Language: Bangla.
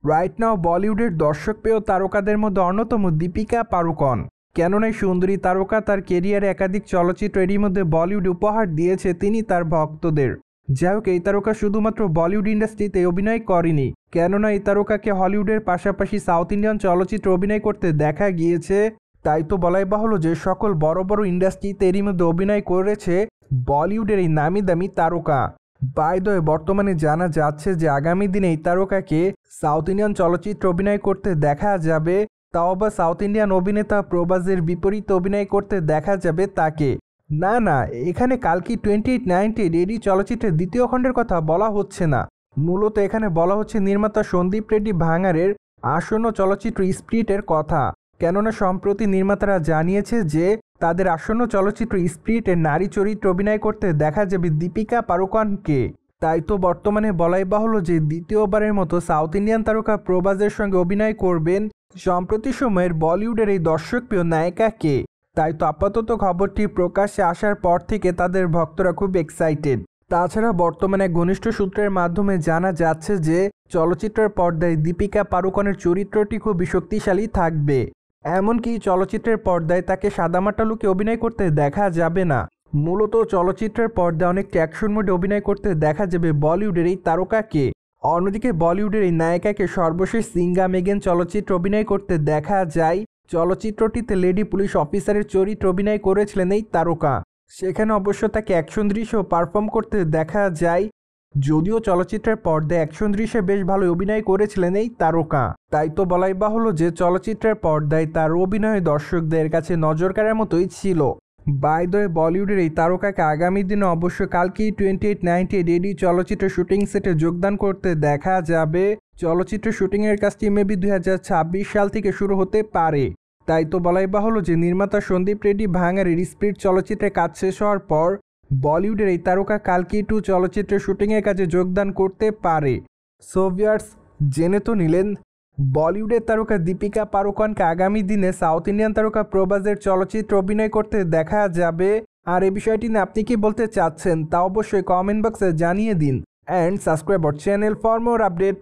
রাইট নাও বলিউডের দর্শকপ্রিয় তারকাদের মধ্যে অন্যতম দীপিকা পাড়ুকোন। কেননা এই সুন্দরী তারকা তার কেরিয়ারে একাধিক চলচ্চিত্র এরই মধ্যে বলিউড উপহার দিয়েছে তিনি তার ভক্তদের। যাই হোক, এই তারকা শুধুমাত্র বলিউড ইন্ডাস্ট্রিতে অভিনয় করেনি, কেননা এই তারকাকে হলিউডের পাশাপাশি সাউথ ইন্ডিয়ান চলচ্চিত্রে অভিনয় করতে দেখা গিয়েছে। তাই তো বলাই বাহুল্য যে সকল বড় বড় ইন্ডাস্ট্রিতে এরই মধ্যে অভিনয় করেছে বলিউডের এই নামি দামি তারকা। বাই দ্য ওয়ে, বর্তমানে জানা যাচ্ছে যে আগামী দিনে এই তারকাকে সাউথ ইন্ডিয়ান চলচ্চিত্রে অভিনয় করতে দেখা যাবে, তাও আবার সাউথ ইন্ডিয়ান অভিনেতা প্রভাসের বিপরীতে অভিনয় করতে দেখা যাবে তাকে। না, এখানে কালকি 28/19 এডি চলচ্চিত্রের দ্বিতীয় খণ্ডের কথা বলা হচ্ছে না। মূলত এখানে বলা হচ্ছে নির্মাতা সন্দীপ রেড্ডি ভাঙারের আসন্ন চলচ্চিত্র স্পিরিটের কথা। কেননা সম্প্রতি নির্মাতারা জানিয়েছে যে তাদের আসন্ন চলচ্চিত্র স্পিরিটের নারী চরিত্রে অভিনয় করতে দেখা যাবে দীপিকা পাড়ুকোনকে। তাই তো বর্তমানে বলাই বাহুল্য যে দ্বিতীয়বারের মতো সাউথ ইন্ডিয়ান তারকা প্রভাসের সঙ্গে অভিনয় করবেন সম্প্রতি সময়ের বলিউডের এই দর্শকপ্রিয় নায়িকাকে। তাই তো আপাতত খবরটি প্রকাশ্যে আসার পর থেকে তাদের ভক্তরা খুব এক্সাইটেড। তাছাড়া বর্তমানে ঘনিষ্ঠ সূত্রের মাধ্যমে জানা যাচ্ছে যে চলচ্চিত্রের পর্দায় দীপিকা পাড়ুকোনের চরিত্রটি খুবই শক্তিশালী থাকবে। এমনকি চলচ্চিত্রের পর্দায় তাকে সাদামাটা লুকে অভিনয় করতে দেখা যাবে না। মূলত চলচ্চিত্রের পর্দায় অনেকটা অ্যাকশন মোডে অভিনয় করতে দেখা যাবে বলিউডের এই তারকাকে। অন্যদিকে বলিউডের এই নায়িকাকে সর্বশেষ সিঙ্গা মেগেন চলচ্চিত্রে অভিনয় করতে দেখা যায়। চলচ্চিত্রটিতে লেডি পুলিশ অফিসারের চরিত্রে অভিনয় করেছিলেন এই তারকা। সেখানে অবশ্য তাকে অ্যাকশন দৃশ্য পারফর্ম করতে দেখা যায়, যদিও চলচ্চিত্রের পর্দায় অ্যাকশন দৃশ্যে বেশ ভালো অভিনয় করেছিলেন এই তারকা। তাই তো বলাই বাহুল্য যে চলচ্চিত্রের পর্দায় তার অভিনয় দর্শকদের কাছে নজর কাড়ার মতোই ছিল। বাই দ্য ওয়ে, বলিউডের এই তারকাকে আগামী দিনে অবশ্য কালকি 28/19 এডি চলচ্চিত্রের শুটিং সেটে যোগদান করতে দেখা যাবে। চলচ্চিত্রের শুটিংয়ের কাজটি মেবি 2026 সাল থেকে শুরু হতে পারে। তাই তো বলাই বাহুল্য যে নির্মাতা সন্দীপ রেড্ডি ভাঙারের স্পিরিট চলচ্চিত্রের কাজ শেষ হওয়ার পর বলিউডের এই তারকা কালকি 2 চলচ্চিত্রের শুটিংয়ের কাজে যোগদান করতে পারে। সো ভিউয়ার্স, জেনে তো নিলেন বলিউডের তারকা দীপিকা পাড়ুকোনকে আগামী দিনে সাউথ ইন্ডিয়ান তারকা প্রভাসের চলচ্চিত্রে অভিনয় করতে দেখা যাবে। আর এই বিষয়টি নিয়ে আপনি কি বলতে চাচ্ছেন তা অবশ্যই কমেন্ট বক্সে জানিয়ে দিন। And subscribe our channel for more update.